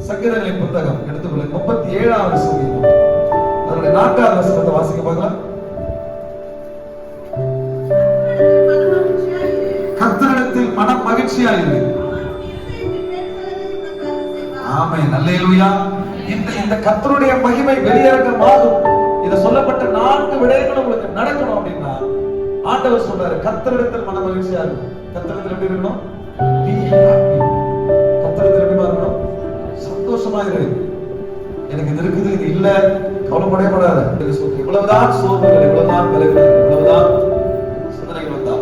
சங்கீதங்களின் புத்தகம் எடுத்துக்கொள்ள 37வது சங்கீதம் அதனுடைய 4வது வசனத்தை வாசிக்க பார்க்கலாம். கர்த்தரிடத்தில் மனம் மகிழ்ச்சியாயிரு. ஆமென், அல்லேலூயா. இந்த கர்த்தருடைய மகிமை வெளியரங்கமாகும். இது சொல்லப்பட்ட 4 விடயங்கள் உங்களுக்கு நடக்கணும் அப்படின்னா ஆண்டவர் சொல்றாரு, கர்த்தரிடத்தில் மன மகிழ்ச்சியா இருக்கும். கர்த்தரிடத்தில் எப்படி இருக்கணும்? கர்த்தரிடத்தில் எப்படி இருக்கணும்? சந்தோஷமா இரு. எனக்கு இது இருக்குது, இது இல்ல, கவலைப்படக்கூடாது. இவ்வளவுதான் சோர்வுகள், இவ்வளவுதான் விலகுகள், இவ்வளவுதான் சிந்தனைகள் வந்தா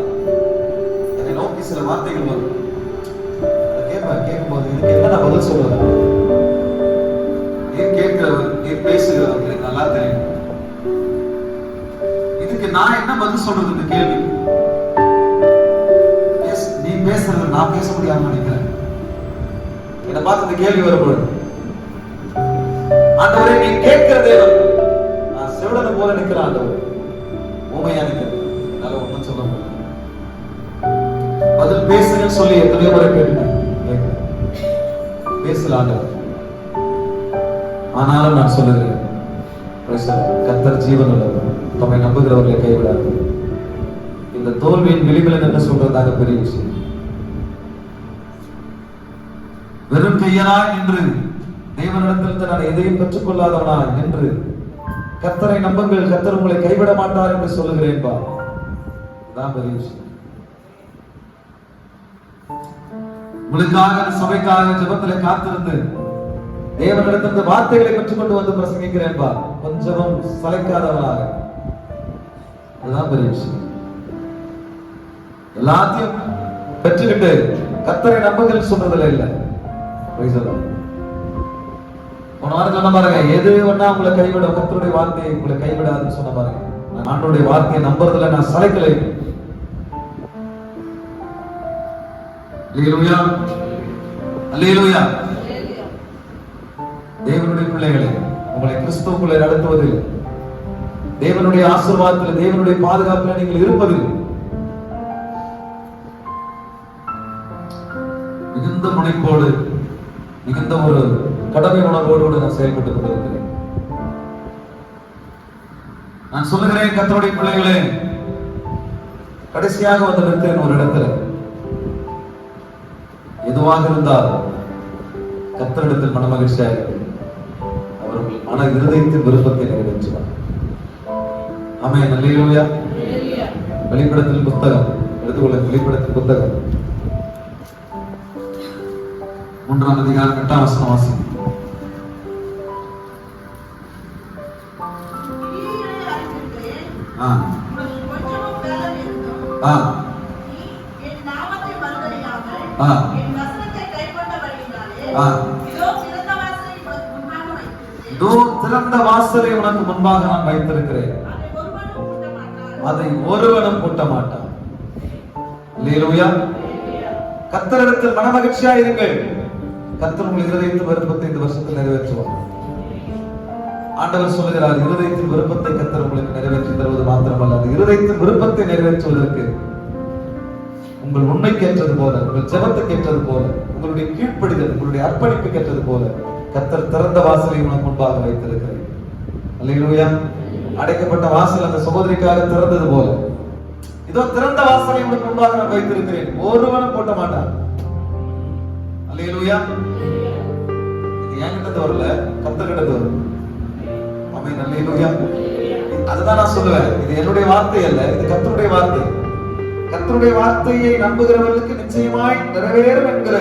என்னை நோக்கி சில வார்த்தைகள் வரும். கேட்கும்போது இதுக்கு என்ன நான் பதில் சொல்றது? நீ கேட்கிறவர், நீ பேசுகிறவர் எனக்கு நல்லா தெரியும். இதுக்கு நான் என்ன பதில் சொல்றது? இந்த கேள்வி நீ பேசுறது நான் பேச முடியாம நினைக்கிறேன். என்னை பார்த்து இந்த கேள்வி வரும்போது, ஆண்டவரே நீ கேட்கிற தேவன், நான் செவிடனை போல நிற்கிறேன். ஆண்டவர் உண்மையா நிற்கிறேன், என்னால ஒன்றும் சொல்ல முடியல. பதில் பேசுங்கன்னு சொல்லி எத்தனையோ முறை கேட்டேன், பேசல ஆண்டவர். ஆனாலும் நான் சொல்லுகிறேன், கர்த்தர் ஜீவன் உள்ளவர், தம்மை நம்புகிறவர்களை கைவிடாது. இந்த தோல்வியின் விளிம்பில் என்ன சொல்றதாக பெரிய விஷயம். வெறும் கையனாய் நின்று தேவனிடத்திலிருந்து நான் எதையும் பெற்றுக் கொள்ளாதவனாய் நின்று கர்த்தரை நம்புங்கள், கர்த்தர் உங்களை கைவிட மாட்டார் என்று சொல்லுகிறேன். பெரிய விஷயம். உங்களுக்காக சபைக்காக ஜெபத்திலே காத்திருந்து தேவனிடத்திலிருந்து வார்த்தைகளை பெற்றுக் கொண்டு வந்து பிரசங்கிக்கிறேன். கொஞ்சமும் சளைக்காதவனாக. அதுதான் பெரிய விஷயம். எல்லாத்தையும் பெற்றுக்கிட்டு கர்த்தரை நம்புங்கள் சொல்றதுல இல்ல. போன வாரம் சொன்ன பாருங்க, எது வேணா உங்களை கைவிட, கர்த்தருடைய வார்த்தையை உங்களை கைவிடாதுன்னு சொன்ன பாருங்க. நான் ஆண்டவருடைய வார்த்தையை நம்புறதுல நான் சளைக்கலை. அல்லேலூயா, அல்லேலூயா. தேவனுடைய பிள்ளைகளே, உங்களை கிறிஸ்துவுக்குள்ளே நடத்துவதில், தேவனுடைய ஆசீர்வாதத்தில், தேவனுடைய பாதுகாப்பில் நீங்கள் இருப்பதில் மிகுந்த முனைப்போடு, மிகுந்த ஒரு கடமை உணர்வோடு நான் செயல்பட்டு கொண்டிருக்கிறேன். நான் சொல்லுகிறேன், கர்த்தருடைய பிள்ளைகளே, கடைசியாக வந்து நிற்கிறேன் ஒரு இடத்துல. எதுவாக இருந்தால் கர்த்தரிடத்தில் மன மகிழ்ச்சியாக இருக்கு. அவர்கள் மன இருதயத்தின் விருப்பத்தை நிறைவேற்றுவார். ஆமென், அல்லேலூயா. வெளிப்படுத்தல் புத்தகம் எடுத்துக்கொள்ள. வெளிப்படுத்தல் புத்தகம் 3ஆம் அதிகாரம் 8ஆம் வசனம் வாசிங்க. திறந்த வாசலை உனக்கு முன்பாக நான் வைத்திருக்கிறேன், அதை ஒருவனும் பூட்ட மாட்டான். அல்லேலூயா. கர்த்தரிடத்தில் மன மகிழ்ச்சியா இருங்கள். கர்த்தர் உங்கள் இருதயத்தின் விருப்பத்தை இந்த வருஷத்தில் நிறைவேற்றுவார். ஆண்டவர் சொல்லுகிறார், இருதயத்தின் விருப்பத்தை கர்த்தர் உங்களுக்கு நிறைவேற்றி தருவது மாத்திரமல்ல, அந்த இருதயத்தின் விருப்பத்தை நிறைவேற்றுவதற்கு உங்கள் உண்மைக்கு ஏற்றது போல, உங்கள் ஜெபத்துக்கு ஏற்றது போல, உங்களுடைய கீழ்ப்படிதல், உங்களுடைய அர்ப்பணிப்புக்கு ஏற்றது போல கர்த்தர் திறந்த வாசலை உனக்கு முன்பாக வைத்திருக்கிறேன். அல்லேலூயா. அடைக்கப்பட்ட வாசல் அந்த சகோதரிக்காக திறந்தது போல, இதோ திறந்த வாசலை உனக்கு முன்பாக நான் வைத்திருக்கிறேன், ஒருவனும் போட்ட மாட்டான். அல்லேலூயா. இது என்கிட்ட வரல, கர்த்தர்கிட்ட வருது. ஆமென், அல்லேலூயா. அதுதான் நான் சொல்லுவேன், இது என்னுடைய வார்த்தை அல்ல, இது கர்த்தருடைய வார்த்தை. கர்த்தருடைய வார்த்தையை நம்புகிறவர்களுக்கு நிச்சயமாய் நிறைவேறும் என்கிற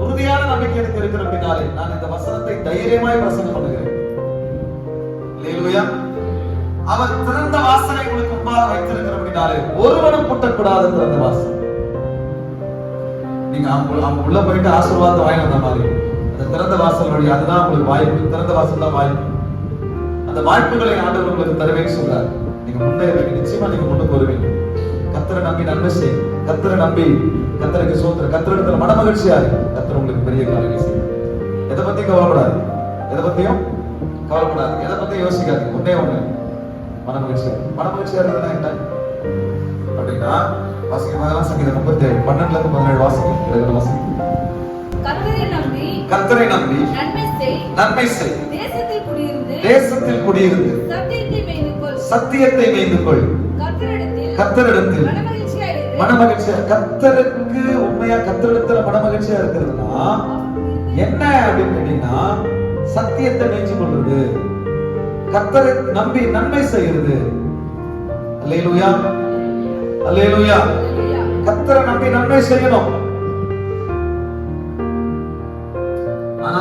உறுதியான நம்பிக்கை எனக்கு இருக்கிற பின்னாலே நான் இந்த வசனத்தை தைரியமாய் பிரசங்கம் பண்ணுகிறேன். அல்லேலூயா. அவர் திறந்த வாசலை உங்களுக்கு முன்பாக வைத்திருக்கிற பின்னாலே ஒருவனும் பூட்டக்கூடாத திறந்த வாசல். நீங்க அவங்க உள்ள போயிட்டு ஆசீர்வாதம் வாங்கி வந்த மாதிரி அந்த திறந்த வாசல் வழி, அதுதான் உங்களுக்கு வாய்ப்பு. திறந்த வாசல் தான் வாய்ப்பு. அந்த வாய்ப்புகளை ஆண்டவர் உங்களுக்கு தருவேன்னு சொல்றாரு. நீங்க முன்னேறீங்க, நிச்சயமா நீங்க முன்னுக்கு வருவீங்க. கர்த்தரை நம்பி நன்மை செய், கர்த்தரை நம்பி கர்த்தருக்கு சோத்திரம், கர்த்தரிடத்துல மன மகிழ்ச்சியா இருக்கு. கர்த்தர் உங்களுக்கு பெரிய காரியங்களை செய்யும். எதை பத்தியும் கவலைப்படாது, எதை பத்தியும் கவலைப்படாது, எதை பத்தியும் யோசிக்காது. ஒன்னே ஒண்ணு, மன மகிழ்ச்சியா. மன மகிழ்ச்சியா இருக்குதுன்னா என்ன அப்படின்னா, வாசிக்க சங்கீதம் 37 12 17 வாசிக்க. கர்த்தரை நம்பி கர்த்தரை நம்பி நன்மை செய். தேசத்தில் குடியிருந்து சத்தியத்தை மேய்ந்து கொள். கர்த்தரிடத்தில் மனமகிழ்ச்சியா, கர்த்தருக்கு உண்மையா கர்த்தரிடத்துல மனமகிழ்ச்சியா இருக்கிறதுனா என்ன அப்படின்னு கேட்டீங்கன்னா, சத்தியத்தை மேய்ச்சி கொள்றது, கர்த்தரை நம்பி நன்மை செய்யறது. அல்லேலூயா, அல்லேலூயா. கர்த்தரை நம்பி நன்மை செய்யணும்.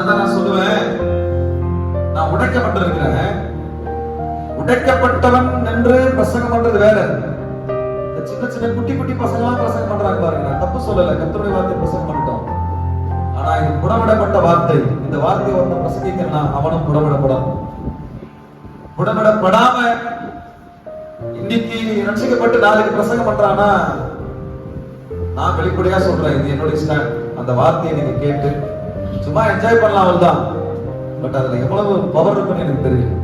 நான் சொல்லுவேன், நான் உடைக்கப்பட்டிருக்கிறேன். உடைக்கப்பட்டவன் என்று பிரசங்கம் பண்றது வேற. சின்ன சின்ன குட்டி குட்டி பசங்களாம் பிரசங்கம் பண்றாங்க பாருங்க. நான் தப்பு சொல்லல, கர்த்தருடைய வார்த்தை பிரசங்கம் பண்ணிட்டோம். ஆனா இது குணமிடப்பட்ட வார்த்தை. இந்த வார்த்தை ஒருத்தன் பிரசங்கிக்கிறனா அவனும் குணமிடப்படும். குணமிடப்படாம இன்னைக்கு ரட்சிக்கப்பட்டு நாளைக்கு பிரசங்கம் பண்றானா, நான் வெளிப்படையா சொல்றேன், இது என்னுடைய ஸ்டாண்ட். அந்த வார்த்தையை நீங்க கேட்டு சும்மா என்ஜாய் பண்ணலாம், அவ்வளவுதான். பட் அதுல எவ்வளவு பவர் இருக்குன்னு எனக்கு தெரியும்.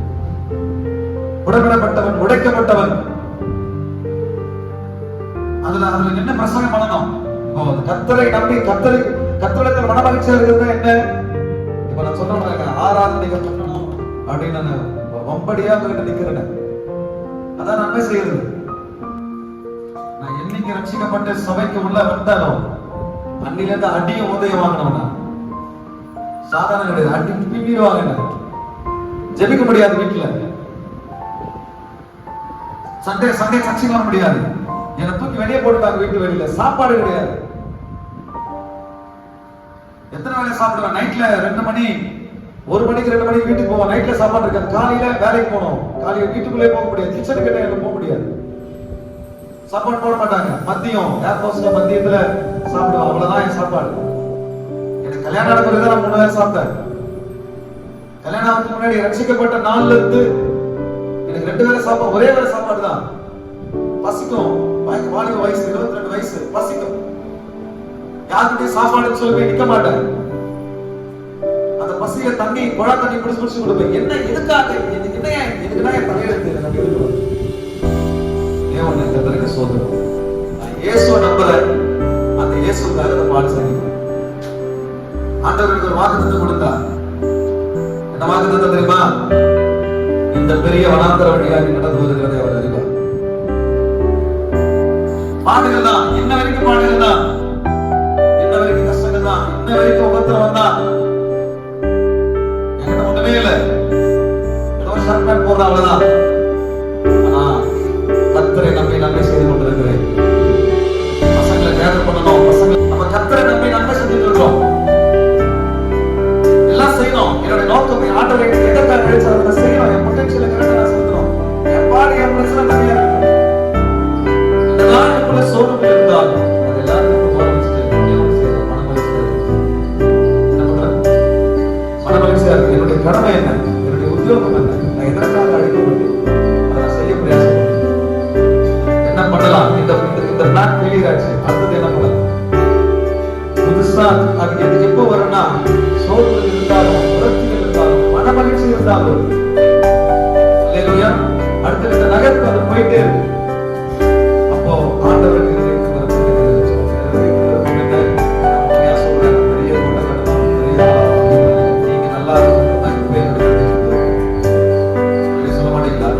குணமிடப்பட்டவன், உடைக்கப்பட்டவன், அதுல என்ன பிரசங்கம் பண்ணணும்? கர்த்தரை நம்பி கர்த்தரிடத்தில் மனமகிழ்ச்சியா இருக்கிறது என்ன? இப்ப நான் சொல்றேன், ஆராதனைகள் பண்ணணும் அப்படின்னு நான் வம்படியா கிட்ட நிக்கிறேன். அதான் நன்மை செய்யறது. நான் என்னைக்கு ரட்சிக்கப்பட்டு சபைக்கு உள்ள வந்தாலும் அன்னில இருந்து அடியும் உதயம் வாங்கினவனா, சாதாரண கிடையாது. அடி பின்னிடுவாங்க, ஜெபிக்க முடியாது. வீட்டுல சண்டே சர்ச்சைக்கு வர முடியாது. என்னை தூக்கி வெளியே போட்டுட்டாங்க. வீட்டு வெளியில சாப்பாடு கிடையாது. எத்தனை வேலை சாப்பிடுவேன்? நைட்ல 2 மணி 1 மணிக்கு 2 மணிக்கு வீட்டுக்கு போவோம். நைட்ல சாப்பாடு இருக்காது. காலையில வேலைக்கு போனோம். காலையில வீட்டுக்குள்ளே போக முடியாது. கிச்சனுக்கு கிட்ட போக முடியாது. சாப்பாடு போட மாட்டாங்க. மதியம் ஏர்போர்ட்ஸ்ல மதியத்துல சாப்பிடுவோம். அவ்வளவுதான் என் சாப்பாடு. எனக்கு கல்யாணம் நடக்கிறது நான் 3 வேளை சாப்பிட்டேன். கல்யாணம் ஆகிறதுக்கு முன்னாடி ரட்சிக்கப்பட்ட நாள்ல இருந்து எனக்கு 2 வேளை சாப்பாடு, ஒரே வேளை சாப்பாடு தான். பசிக்கும். வாலிப வயசு 22 வயசு, பசிக்கும். யாருக்கிட்டே சாப்பாடு சொல்லி நிக்க மாட்டேன். அந்த பசியில தண்ணி, குழா தண்ணி குடிச்சு குடிச்சு கொடுப்பேன். என்ன எதுக்காக? எதுக்குதான் என் தலையெழுத்து தேவனுக்கு சோதனை. நான் இயேசுவை நம்புறேன். அந்த இயேசுக்காக பாடு செய்யணும். ஆண்டவருக்கு ஒரு வாக்குத்தத்தம் கொடுத்தார். என்ன வாக்குத்தத்தம் தெரியுமா? இந்த பெரிய வனாந்தர வழியாக நடந்து வருகிறதை அவர் அறிவார். பாடுகள் தான், இன்ன வரைக்கும் பாடுகள் தான், இன்ன வரைக்கும் கஷ்டங்கள் தான், இன்ன வரைக்கும் உபத்திரம் தான். என்கிட்ட ஒண்ணுமே இல்லை, ஏதோ ஷர்ட் பேண்ட் போடுற அவ்வளவுதான். ஆனா கர்த்தரை நம்பி நன்மை செய்து கொண்டிருக்கிறேன். பசங்களை கேதர் பண்ணணும். பசங்களை நம்ம கர்த்தரை நம்பி நன்மை செஞ்சுட்டு இருக்கோம். எல்லாம் செய்யணும். என்னுடைய நோக்கம் ஆண்டவரை எதற்காக கிடைச்சாலும் அதை செய்யணும். என் பொட்டன்ஷியலை கரெக்டா நான் செலுத்தணும். என் பாடு, என் பிரச்சனை நிறைய இருக்கு. எல்லாருக்குள்ள சோதனை இருந்தால் அது எல்லாருக்கும் போற வச்சுட்டு மனமகிழ்ச்சியா இருக்கு. என்னுடைய கடமை என்ன? என்னுடைய உத்தியோகம் என்ன? நான் எதற்காக அழைக்கப்பட்டேன்? அதை செய்ய பிரயாசம் என்ன பண்ணலாம்? இந்த பிளான் கிளியர் ஆச்சு. அடுத்தது என்ன பண்ணலாம்? புதுசா அது எப்போ வரும்னா, சோதனை இருந்தாலும், உணர்ச்சிகள் இருந்தாலும், மனமகிழ்ச்சி இருந்தாலும், அடுத்த இந்த நகருக்கு அது போயிட்டே இருக்கு. அப்போ ஆண்டவருக்கு சொல்ல மாட்டீங்களா?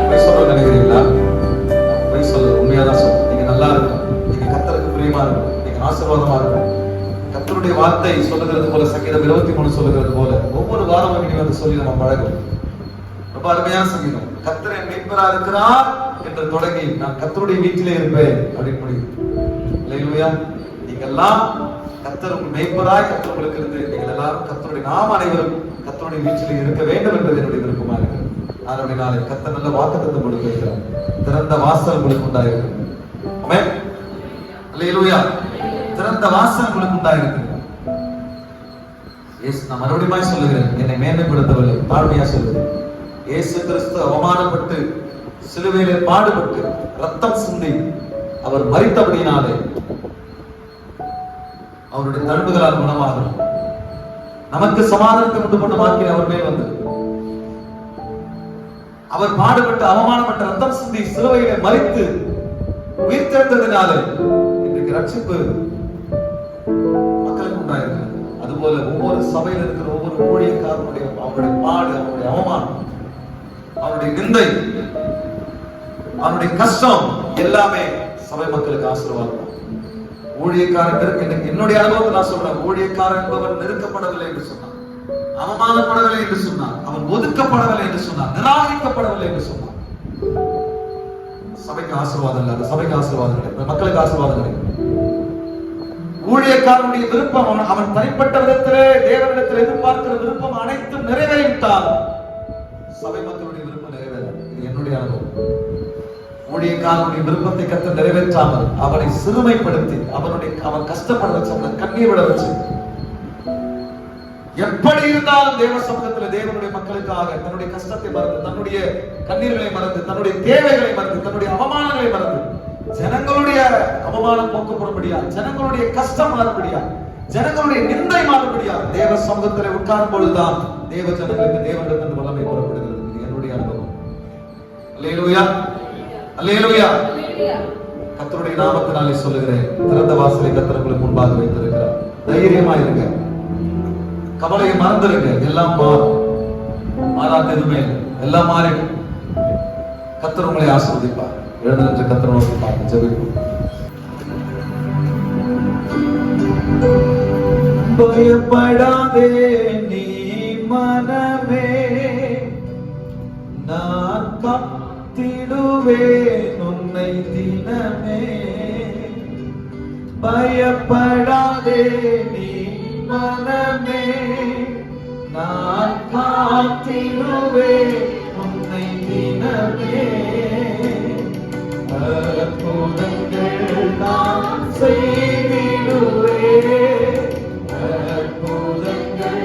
போய் சொல்ல நினைக்கிறீங்களா? போய் சொல்ல உண்மையாதான் சொல்ல. நீங்க நல்லா இருக்கும், நீங்க கர்த்தருக்கு பிரியமா இருக்கும், நீங்க ஆசீர்வாதமா இருக்கும். கர்த்தருடைய வார்த்தை சொல்லுகிறது போல, சங்கீதம் 23 சொல்லுகிறது போல, ஒவ்வொரு வாரமும் நீங்க வந்து சொல்லி நம்ம பழகும். ரொம்ப அருமையா சங்கீதம். கர்த்தர் என் மீட்பரா இருக்கிறார் என்று தொடங்கி நான் கர்த்தருடைய வீட்டிலே இருப்பேன் அப்படின்னு முடியும். அல்லேலூயா. நீங்க எல்லாம் கர்த்தர் மீட்பராய் கர்த்தர் உங்களுக்கு இருந்து நீங்கள் எல்லாரும் கர்த்தருடைய நாம் அனைவரும் கர்த்தருடைய வீட்டிலே இருக்க வேண்டும் என்பது என்னுடைய விருப்பமா இருக்கிறது. அதனுடைய நாளை கர்த்தர் நல்ல வாக்குத்தத்தம் கொடுக்க வைக்கிறார். திறந்த வாசல் உங்களுக்கு உண்டாயிருக்கு. ஆமென். அல்லேலூயா. திறந்த வாசல் உங்களுக்கு உண்டாயிருக்கு. நான் மறுபடியும் சொல்லுகிறேன், என்னை மேன்மைப்படுத்தவில்லை, தாழ்மையா சொல்லுகிறேன். இயேசு கிறிஸ்து அவமானப்பட்டு சிலுவையிலே பாடுபட்டு ரத்தம் சிந்தி அவர் மரித்தபடியினாலே அவருடைய தழும்புகளால் குணமாகும். நமக்கு சமாதானத்தை உண்டு பண்ண வாக்கிய அவர் மேல் வந்து அவர் பாடுபட்டு அவமானப்பட்ட ரத்தம் சிந்தி சிலுவையிலே மரித்து உயிர்த்தெழுந்ததினாலே இன்றைக்கு ரட்சிப்பு மக்களுக்கு உண்டாயிருக்கு. அது அதுபோல ஒவ்வொரு சபையில் இருக்கிற ஒவ்வொரு ஊழியக்காரனுடைய அவருடைய பாடு, அவருடைய அவமானம், அவருடைய நிந்தை, அவருடைய கஷ்டம் எல்லாமே சபை மக்களுக்கு ஆசீர்வாதம். ஊழியக்காரன் என்னுடைய அனுபவத்தை நான் சொல்றேன். ஊழியக்காரன் என்பவன் நெருக்கப்படவில்லை என்று சொன்னான், அவமானப்படவில்லை என்று சொன்னான், அவன் ஒதுக்கப்படவில்லை என்று சொன்னான், நிராகரிக்கப்படவில்லை என்று சொன்னான். சபைக்கு ஆசீர்வாதம் இல்லை, சபைக்கு ஆசீர்வாதம் கிடையாது, மக்களுக்கு ஆசீர்வாதம் கிடையாது. ஊழியக்காரனுடைய விருப்பம், அவன் தனிப்பட்ட விதத்திலே தேவனிடத்தில் எதிர்பார்க்கிற விருப்பம் அனைத்தும் நிறைவேறிவிட்டால் சபை மக்களுடைய விருப்பம் நிறைவேறாது. இது என்னுடைய அனுபவம். ஊழியக்காரனுடைய விருப்பத்தை கர்த்தர் நிறைவேற்றாமல் அவனை சிறுமைப்படுத்தி அவன் கஷ்டப்பட வச்சு, அவனை கண்ணீர் விட வச்சு, எப்படி இருந்தாலும் தேவ சமூகத்தில் தேவனுடைய மக்களுக்காக தன்னுடைய கஷ்டத்தை மறந்து, தன்னுடைய கண்ணீர்களை மறந்து, தன்னுடைய தேவைகளை மறந்து, தன்னுடைய அவமானங்களை மறந்து, ஜனங்களுடைய அவமானம் போக்கப்படும்படியா, ஜனங்களுடைய கஷ்டம் மாறும்படியா, ஜனங்களுடைய நிந்தை மாறும்படியா தேவ சமூகத்தில் உட்காரும் பொழுதுதான் தேவ ஜனங்களுக்கு தேவனிடத்திலிருந்து வல்லமை புறப்படுகிறது. இது என்னுடைய அனுபவம். அல்லேலூயா, அல்லேலூயா. கர்த்தருடைய நாமத்தினாலே சொல்லுகிறேன், திறந்த வாசலை கர்த்தர் உங்களுக்கு முன்பாக வைத்திருக்கிறார். தைரியமா இருங்க, கவலையை மறந்துருங்க. எல்லாம் மாறும், மாறாத எதுவுமே இல்லை, எல்லாம் மாறி கர்த்தர் உங்களை ஆசீர்வதிப்பார். எழுந்து கர்த்தரை நோக்கி பார்த்து ஜெபிப்போம். பயப்படாதே நீ மனமே, நான் காத்திடுவேன் உன்னை தினமே. பயப்படாதே நீ மனமே, நான் காத்திடுவேன் உன்னை தினமே. அற்புதங்கள் நான் செய்திடுவேன், அற்புதங்கள்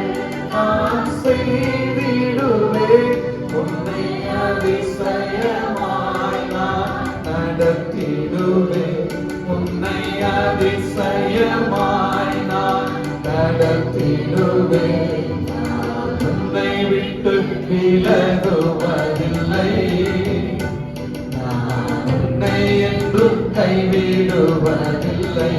நான் செய்திடுவேன். உன்னை அதிசயமாய் நான் நடத்திடுவேன், உன்னை அதிசயமாய் நான் நடத்திடுவேன். உன்னை விட்டு விலகுவதில்லை, நான் உன்னை என்றும் கைவிடுவதில்லை.